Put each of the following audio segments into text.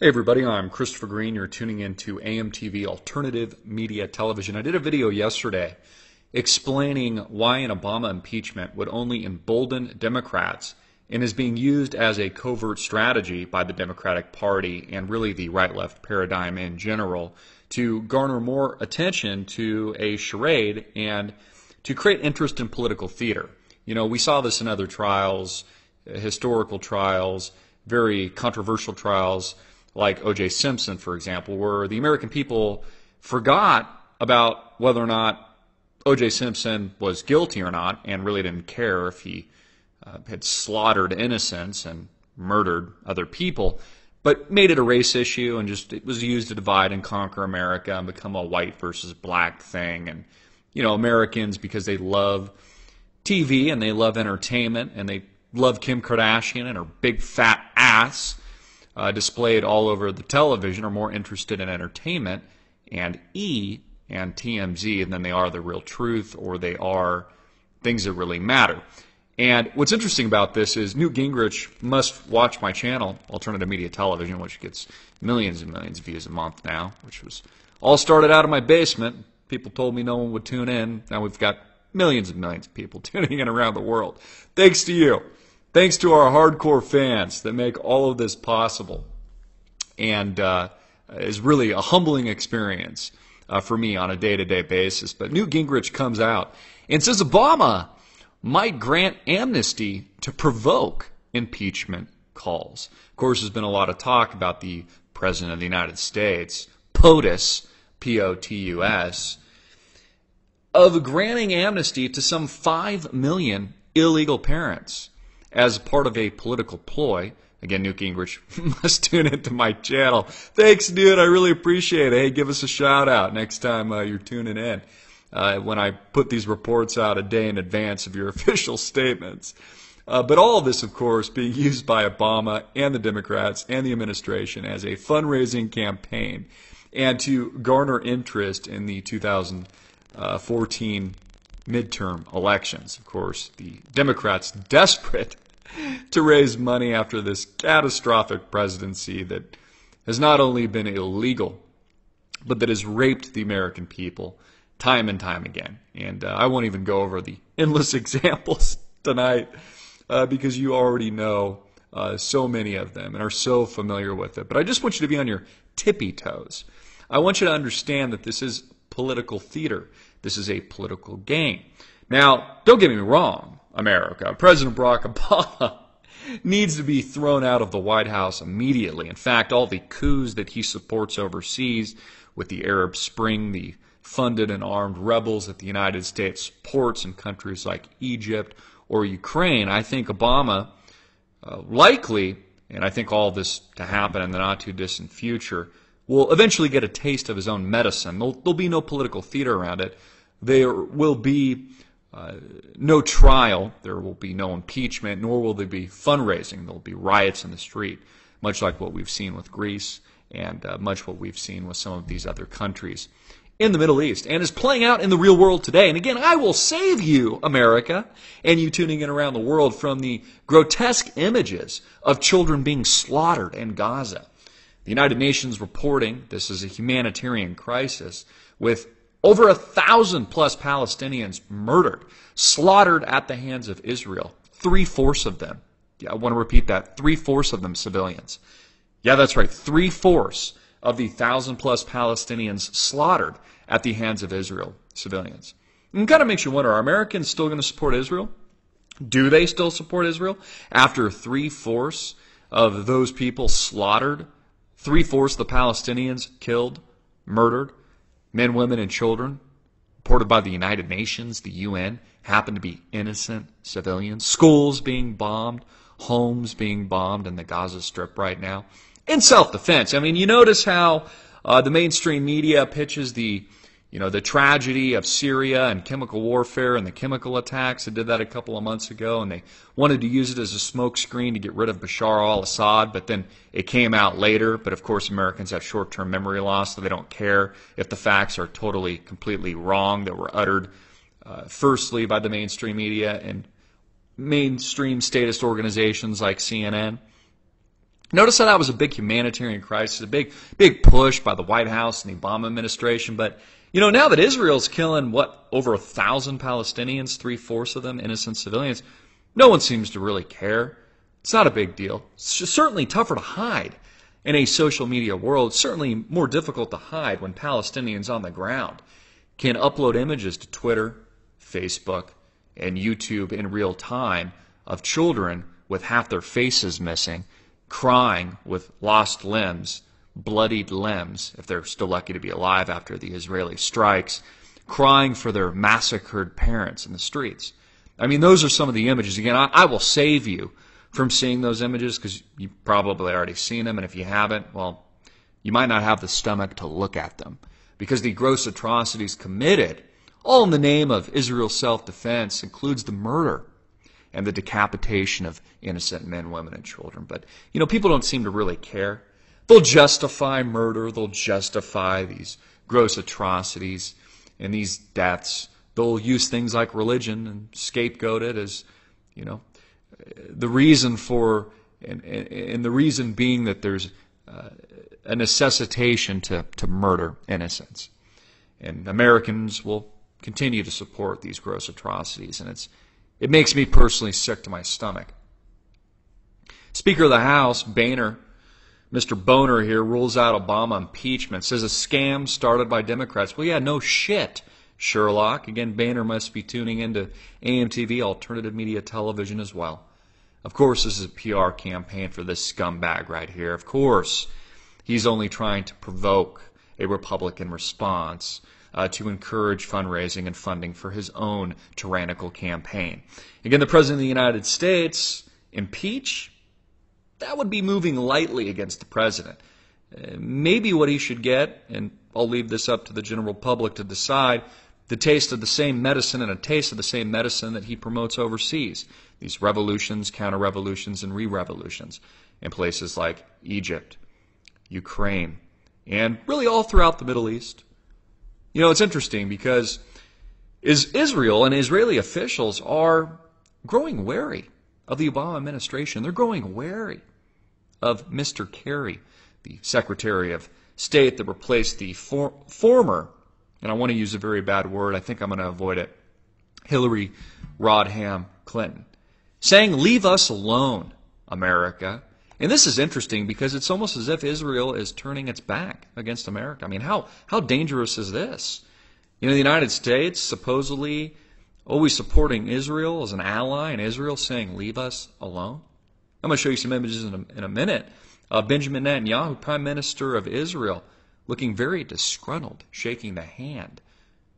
Hey everybody, I'm Christopher Green. You're tuning in to AMTV Alternative Media Television. I did a video yesterday explaining why an Obama impeachment would only embolden Democrats and is being used as a covert strategy by the Democratic Party and really the right-left paradigm in general to garner more attention to a charade and to create interest in political theater. You know, we saw this in other trials, historical trials, very controversial trials, like O.J. Simpson, for example, where the American people forgot about whether or not O.J. Simpson was guilty or not and really didn't care if he had slaughtered innocents and murdered other people, but made it a race issue and just it was used to divide and conquer America and become a white versus black thing. And, you know, Americans, because they love TV and they love entertainment and they love Kim Kardashian and her big fat ass, displayed all over the television, are more interested in entertainment and and TMZ than they are the real truth or they are things that really matter. And what's interesting about this is Newt Gingrich must watch my channel, Alternative Media Television, which gets millions and millions of views a month now, which was all started out of my basement. People told me no one would tune in. Now we've got millions and millions of people tuning in around the world. Thanks to you. Thanks to our hardcore fans that make all of this possible, and is really a humbling experience for me on a day-to-day basis. But Newt Gingrich comes out and says Obama might grant amnesty to provoke impeachment calls. Of course, there's been a lot of talk about the President of the United States, POTUS, P-O-T-U-S, of granting amnesty to some 5 million illegal parents as part of a political ploy. Again, Newt Gingrich must tune into my channel. Thanks, dude. I really appreciate it. Hey, give us a shout out next time you're tuning in when I put these reports out a day in advance of your official statements. But all of this, of course, being used by Obama and the Democrats and the administration as a fundraising campaign and to garner interest in the 2014 midterm elections. Of course, the Democrats desperate to raise money after this catastrophic presidency that has not only been illegal, but that has raped the American people time and time again. And I won't even go over the endless examples tonight because you already know so many of them and are so familiar with it. But I just want you to be on your tippy toes. I want you to understand that this is political theater. This is a political game. Now, don't get me wrong, America. President Barack Obama needs to be thrown out of the White House immediately. In fact, all the coups that he supports overseas with the Arab Spring, the funded and armed rebels that the United States supports in countries like Egypt or Ukraine, I think Obama likely, and I think all this to happen in the not-too-distant future, will eventually get a taste of his own medicine. There'll be no political theater around it. There will be no trial, there will be no impeachment, nor will there be fundraising. There will be riots in the street, much like what we've seen with Greece and much what we've seen with some of these other countries in the Middle East, and is playing out in the real world today. And again, I will save you, America, and you tuning in around the world from the grotesque images of children being slaughtered in Gaza. The United Nations reporting this is a humanitarian crisis with over 1,000 plus Palestinians murdered, slaughtered at the hands of Israel. 3/4 of them. Yeah, I want to repeat that. 3/4 of them civilians. Yeah, that's right. 3/4 of the 1,000 plus Palestinians slaughtered at the hands of Israel civilians. And it kind of makes you wonder, are Americans still going to support Israel? Do they still support Israel after 3/4 of those people slaughtered? 3/4 of the Palestinians killed, murdered? Men, women, and children, reported by the United Nations, the UN, happen to be innocent civilians. Schools being bombed, homes being bombed in the Gaza Strip right now. In self-defense. I mean, you notice how the mainstream media pitches the tragedy of Syria and chemical warfare and the chemical attacks. They did that a couple of months ago, and they wanted to use it as a smokescreen to get rid of Bashar al-Assad, but then it came out later. But of course, Americans have short-term memory loss, so they don't care if the facts are totally, completely wrong that were uttered firstly by the mainstream media and mainstream statist organizations like CNN. Notice how that was a big humanitarian crisis, a big push by the White House and the Obama administration. But, now that Israel's killing, over 1,000 Palestinians, 3/4 of them innocent civilians, no one seems to really care. It's not a big deal. It's certainly tougher to hide in a social media world. It's certainly more difficult to hide when Palestinians on the ground can upload images to Twitter, Facebook, and YouTube in real time of children with half their faces missing, crying with lost limbs, bloodied limbs, if they're still lucky to be alive after the Israeli strikes, crying for their massacred parents in the streets. I mean, those are some of the images. Again, I will save you from seeing those images because you've probably already seen them, and if you haven't, well, you might not have the stomach to look at them because the gross atrocities committed, all in the name of Israel's self-defense, includes the murder and the decapitation of innocent men, women, and children. But, people don't seem to really care. They'll justify murder. They'll justify these gross atrocities and these deaths. They'll use things like religion and scapegoat it as, the reason for, and the reason being that there's a necessitation to murder innocents. And Americans will continue to support these gross atrocities, and it makes me personally sick to my stomach. Speaker of the House, Boehner, Mr. Boehner here, rules out Obama impeachment, says a scam started by Democrats. Well, yeah, no shit, Sherlock. Again, Boehner must be tuning into AMTV, alternative media television as well. Of course, this is a PR campaign for this scumbag right here. Of course, he's only trying to provoke a Republican response to encourage fundraising and funding for his own tyrannical campaign. Again, the President of the United States, impeach? That would be moving lightly against the President. Maybe what he should get, and I'll leave this up to the general public to decide, the taste of the same medicine and a taste of the same medicine that he promotes overseas. These revolutions, counter-revolutions, and re-revolutions in places like Egypt, Ukraine, and really all throughout the Middle East. It's interesting because Israel and Israeli officials are growing wary of the Obama administration. They're growing wary of Mr. Kerry, the Secretary of State that replaced the former, and I want to use a very bad word, I think I'm going to avoid it, Hillary Rodham Clinton, saying, "Leave us alone, America." And this is interesting because it's almost as if Israel is turning its back against America. I mean, how dangerous is this? The United States supposedly always supporting Israel as an ally, and Israel saying, "Leave us alone." I'm going to show you some images in a minute of Benjamin Netanyahu, Prime Minister of Israel, looking very disgruntled, shaking the hand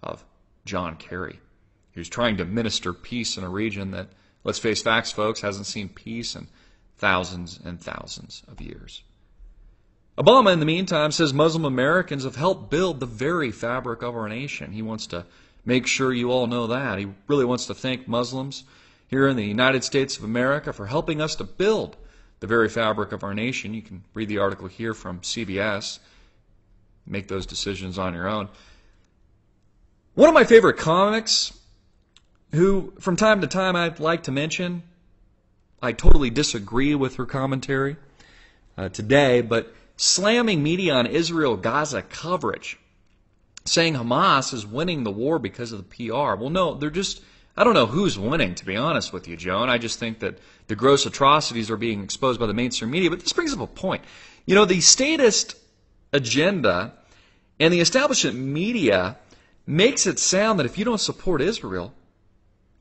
of John Kerry, who's trying to minister peace in a region that, let's face facts, folks, hasn't seen peace in thousands and thousands of years. Obama, in the meantime, says Muslim Americans have helped build the very fabric of our nation. He wants to make sure you all know that. He really wants to thank Muslims here in the United States of America for helping us to build the very fabric of our nation. You can read the article here from CBS. Make those decisions on your own. One of my favorite comics, who from time to time I'd like to mention, I totally disagree with her commentary today, but slamming media on Israel-Gaza coverage, saying Hamas is winning the war because of the PR. Well, no, I don't know who's winning, to be honest with you, Joan. I just think that the gross atrocities are being exposed by the mainstream media. But this brings up a point. The statist agenda and the establishment media makes it sound that if you don't support Israel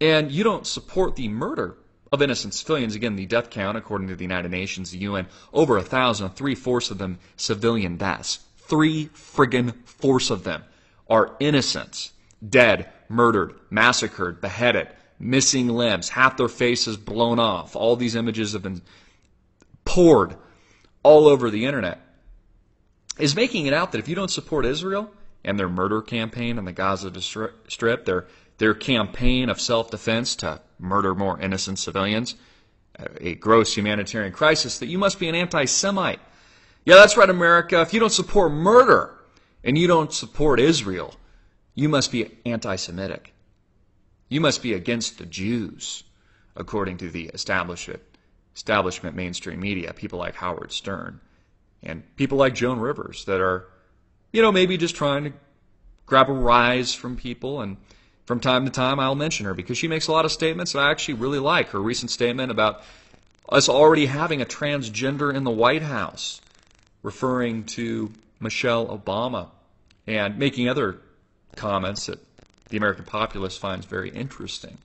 and you don't support the murder of innocent civilians, again, the death count, according to the United Nations, the UN, over 1,000, 3/4 of them civilian deaths. 3/4 of them are innocents, dead, murdered, massacred, beheaded, missing limbs, half their faces blown off. All these images have been poured all over the internet. Is making it out that if you don't support Israel and their murder campaign in the Gaza Strip, their campaign of self-defense to murder more innocent civilians, a gross humanitarian crisis, that you must be an anti-Semite. Yeah, that's right, America. If you don't support murder and you don't support Israel, you must be anti-Semitic. You must be against the Jews, according to the establishment establishment mainstream media, people like Howard Stern, and people like Joan Rivers that are, maybe just trying to grab a rise from people. And from time to time I'll mention her because she makes a lot of statements that I actually really like. Her recent statement about us already having a transgender in the White House, referring to Michelle Obama, and making other comments that the American populace finds very interesting.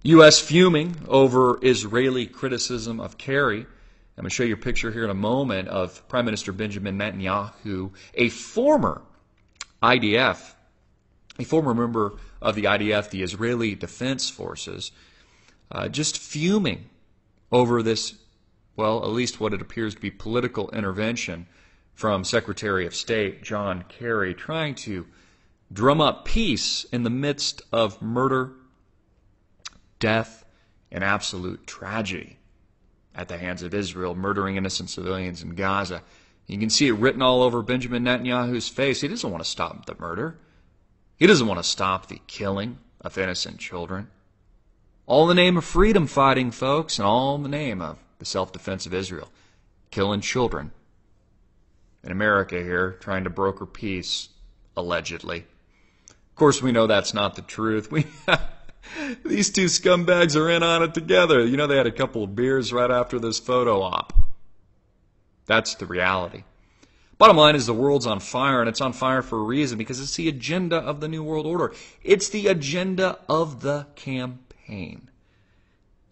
U.S. fuming over Israeli criticism of Kerry. I'm going to show you a picture here in a moment of Prime Minister Benjamin Netanyahu, a former member of the IDF, the Israeli Defense Forces, just fuming over this, well, at least what it appears to be political intervention from Secretary of State John Kerry, trying to drum up peace in the midst of murder, death, and absolute tragedy at the hands of Israel, murdering innocent civilians in Gaza. You can see it written all over Benjamin Netanyahu's face. He doesn't want to stop the murder. He doesn't want to stop the killing of innocent children. All in the name of freedom fighting, folks, and all in the name of the self-defense of Israel. Killing children. In America here, trying to broker peace, allegedly. Of course, we know that's not the truth. These two scumbags are in on it together. They had a couple of beers right after this photo op. That's the reality. Bottom line is the world's on fire, and it's on fire for a reason, because it's the agenda of the New World Order. It's the agenda of the campaign.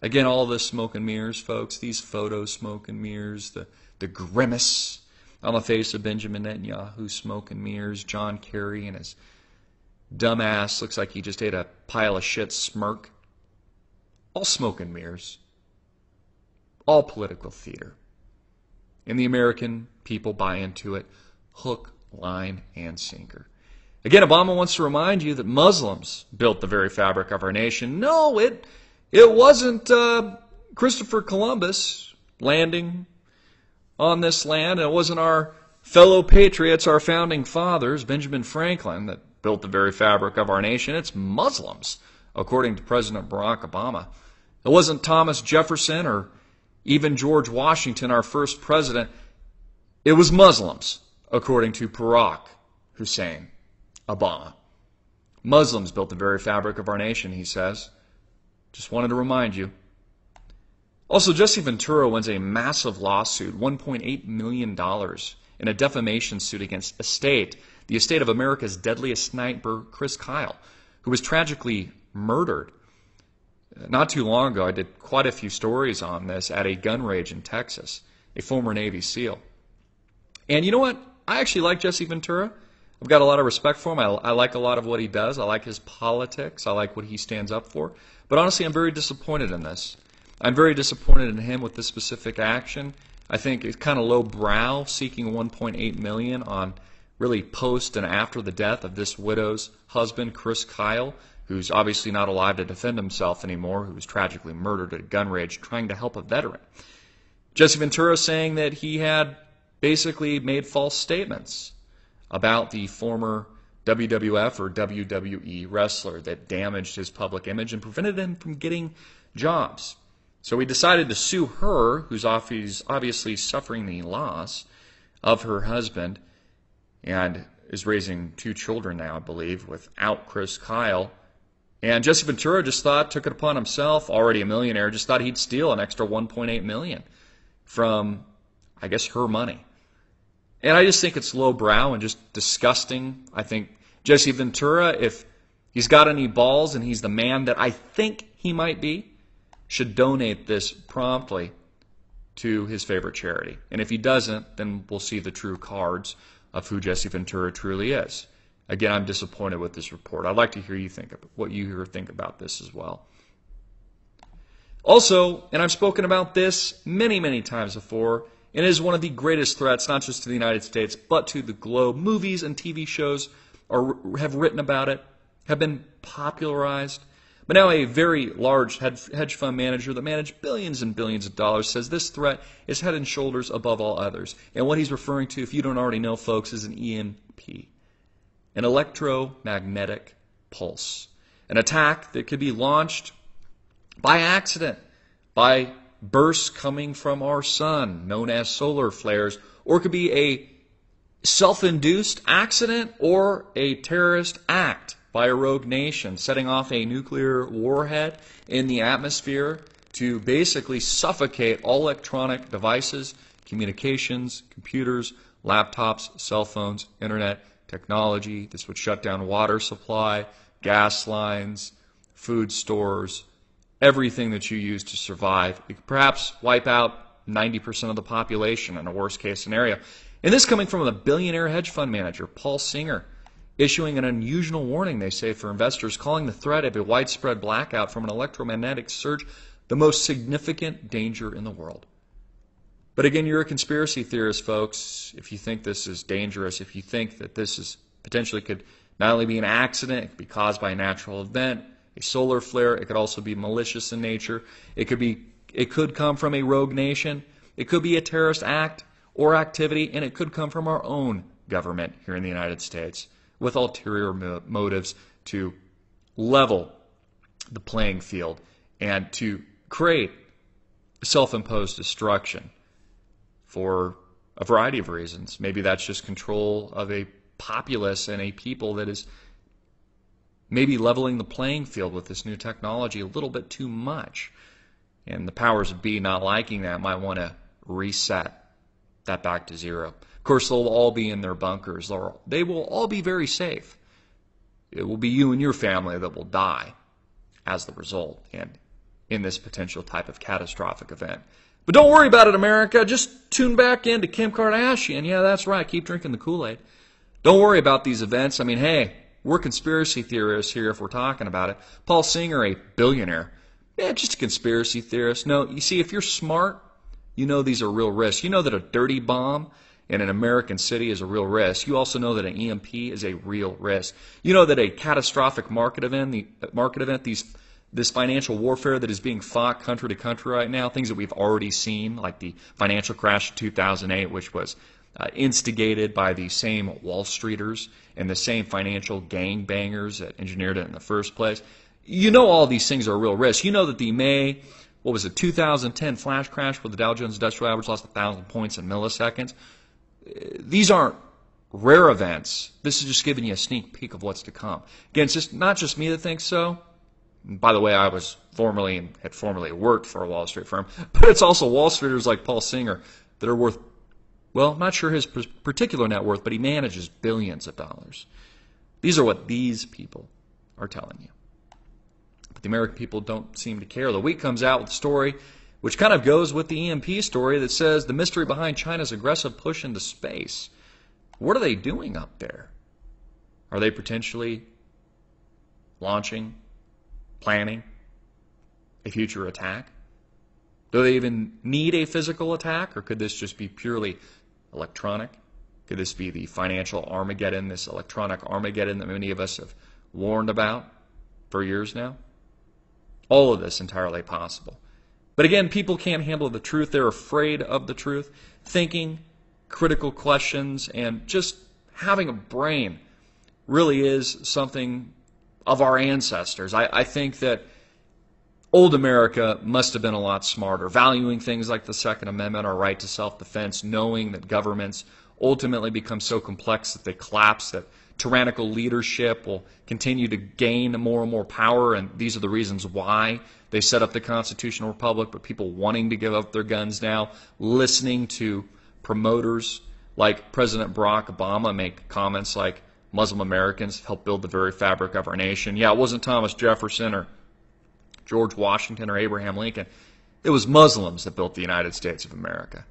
Again, all this smoke and mirrors, folks, these photos, smoke and mirrors, the grimace on the face of Benjamin Netanyahu, smoke and mirrors, John Kerry and his dumbass, looks like he just ate a pile of shit smirk. All smoke and mirrors. All political theater. And the American people buy into it hook, line, and sinker. Again, Obama wants to remind you that Muslims built the very fabric of our nation. No, it wasn't Christopher Columbus landing on this land. It wasn't our fellow patriots, our founding fathers, Benjamin Franklin, that built the very fabric of our nation. It's Muslims, according to President Barack Obama. It wasn't Thomas Jefferson or even George Washington, our first president. It was Muslims, according to Barack Hussein Obama. Muslims built the very fabric of our nation, he says. Just wanted to remind you. Also, Jesse Ventura wins a massive lawsuit, $1.8 million, in a defamation suit against the estate of America's deadliest sniper, Chris Kyle, who was tragically murdered. Not too long ago, I did quite a few stories on this at a gun range in Texas, a former Navy SEAL. And you know what? I actually like Jesse Ventura. I've got a lot of respect for him. I like a lot of what he does. I like his politics. I like what he stands up for. But honestly, I'm very disappointed in this. I'm very disappointed in him with this specific action. I think it's kind of low-brow, seeking $1.8 million on really post and after the death of this widow's husband, Chris Kyle, who's obviously not alive to defend himself anymore, who was tragically murdered at a gun range trying to help a veteran. Jesse Ventura saying that he had basically made false statements about the former WWF or WWE wrestler that damaged his public image and prevented him from getting jobs. So he decided to sue her, who's obviously suffering the loss of her husband and is raising 2 children now, I believe, without Chris Kyle. And Jesse Ventura just took it upon himself, already a millionaire, just thought he'd steal an extra $1.8 million from, I guess, her money. And I just think it's lowbrow and just disgusting. I think Jesse Ventura, if he's got any balls and he's the man that I think he might be, should donate this promptly to his favorite charity. And if he doesn't, then we'll see the true cards of who Jesse Ventura truly is. Again, I'm disappointed with this report. I'd like to hear what you think about this as well. Also, and I've spoken about this many, many times before, and it is one of the greatest threats, not just to the United States, but to the globe. Movies and TV shows have written about it, have been popularized. But now a very large hedge fund manager that managed billions and billions of dollars says this threat is head and shoulders above all others. And what he's referring to, if you don't already know, folks, is an EMP, an electromagnetic pulse, an attack that could be launched by accident by bursts coming from our sun, known as solar flares, or it could be a self-induced accident or a terrorist act by a rogue nation setting off a nuclear warhead in the atmosphere to basically suffocate all electronic devices, communications, computers, laptops, cell phones, internet, technology. This would shut down water supply, gas lines, food stores, everything that you use to survive. It could perhaps wipe out 90% of the population in a worst-case scenario. And this coming from a billionaire hedge fund manager, Paul Singer, issuing an unusual warning, they say, for investors, calling the threat of a widespread blackout from an electromagnetic surge the most significant danger in the world. But again, you're a conspiracy theorist, folks, if you think this is dangerous, if you think that this is potentially could not only be an accident, it could be caused by a natural event, a solar flare, it could also be malicious in nature, it could come from a rogue nation, it could be a terrorist act or activity, and it could come from our own government here in the United States with ulterior motives to level the playing field and to create self-imposed destruction for a variety of reasons. Maybe that's just control of a populace and a people that is maybe leveling the playing field with this new technology a little bit too much. And the powers that be not liking that might want to reset that back to zero. Of course, they'll all be in their bunkers. They will all be very safe. It will be you and your family that will die as the result and in this potential type of catastrophic event. But don't worry about it, America. Just tune back in to Kim Kardashian. Yeah, that's right. Keep drinking the Kool-Aid. Don't worry about these events. I mean, hey, we're conspiracy theorists here if we're talking about it. Paul Singer, a billionaire. Yeah, just a conspiracy theorist. No, you see, if you're smart, you know these are real risks. You know that a dirty bomb in an American city is a real risk. You also know that an EMP is a real risk. You know that a catastrophic market event, this financial warfare that is being fought country to country right now, things that we've already seen, like the financial crash of 2008, which was instigated by the same Wall Streeters and the same financial gangbangers that engineered it in the first place. You know all these things are a real risk. You know that the 2010 flash crash where the Dow Jones Industrial Average lost 1,000 points in milliseconds. These aren't rare events. This is just giving you a sneak peek of what's to come. Again, it's just not just me that thinks so. And by the way, I was had formerly worked for a Wall Street firm, but it's also Wall Streeters like Paul Singer that are worth, well, I'm not sure his particular net worth, but he manages billions of dollars. These are what these people are telling you. But the American people don't seem to care. The Week comes out with a story which kind of goes with the EMP story that says the mystery behind China's aggressive push into space. What are they doing up there? Are they potentially launching, planning a future attack? Do they even need a physical attack, or could this just be purely electronic? Could this be the financial Armageddon, this electronic Armageddon that many of us have warned about for years now? All of this entirely possible. But again, people can't handle the truth. They're afraid of the truth. Thinking critical questions and just having a brain really is something of our ancestors. I think that old America must have been a lot smarter, valuing things like the Second Amendment, our right to self-defense, knowing that governments ultimately become so complex that they collapse, that tyrannical leadership will continue to gain more and more power, and these are the reasons why they set up the constitutional republic, but people wanting to give up their guns now, listening to promoters like President Barack Obama make comments like Muslim Americans helped build the very fabric of our nation. Yeah, it wasn't Thomas Jefferson or George Washington or Abraham Lincoln. It was Muslims that built the United States of America.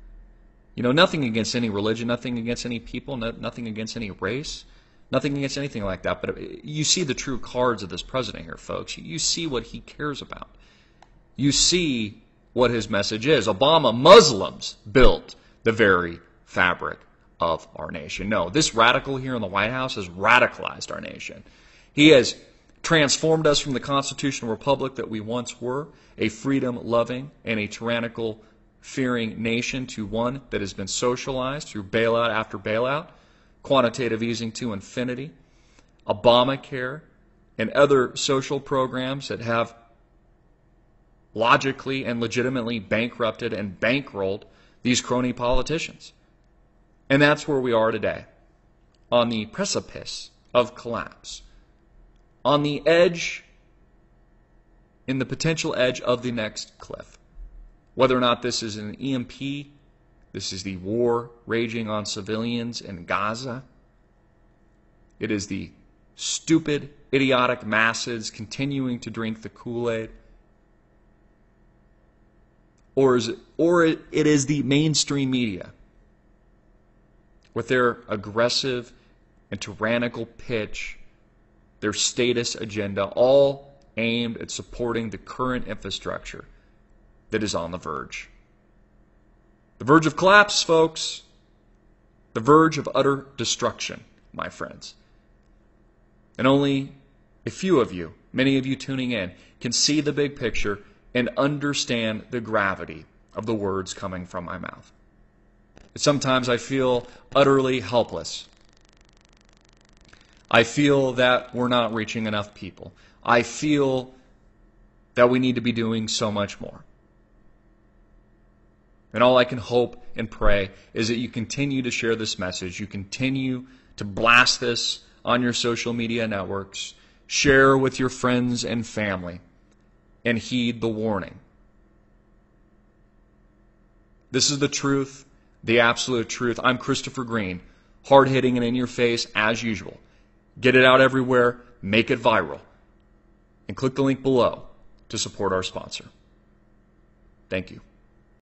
You know, nothing against any religion, nothing against any people, nothing against any race, nothing against anything like that. But you see the true cards of this president here, folks. You see what he cares about. You see what his message is. Obama, Muslims built the very fabric of our nation. No, this radical here in the White House has radicalized our nation. He has transformed us from the constitutional republic that we once were, a freedom-loving and a tyrannical-fearing nation, to one that has been socialized through bailout after bailout, quantitative easing to infinity, Obamacare, and other social programs that have logically and legitimately bankrupted and bankrolled these crony politicians. And that's where we are today, on the precipice of collapse, on the edge, in the potential edge of the next cliff. Whether or not this is an EMP, this is the war raging on civilians in Gaza, it is the stupid, idiotic masses continuing to drink the Kool-Aid, or it is the mainstream media with their aggressive and tyrannical pitch, their status agenda, all aimed at supporting the current infrastructure that is on the verge. The verge of collapse, folks. The verge of utter destruction, my friends. And only a few of you, many of you tuning in, can see the big picture and understand the gravity of the words coming from my mouth. Sometimes I feel utterly helpless. I feel that we're not reaching enough people. I feel that we need to be doing so much more. And all I can hope and pray is that you continue to share this message. You continue to blast this on your social media networks. Share with your friends and family. And heed the warning. This is the truth, the absolute truth. I'm Christopher Green, hard-hitting and in your face as usual. Get it out everywhere, make it viral, and click the link below to support our sponsor. Thank you.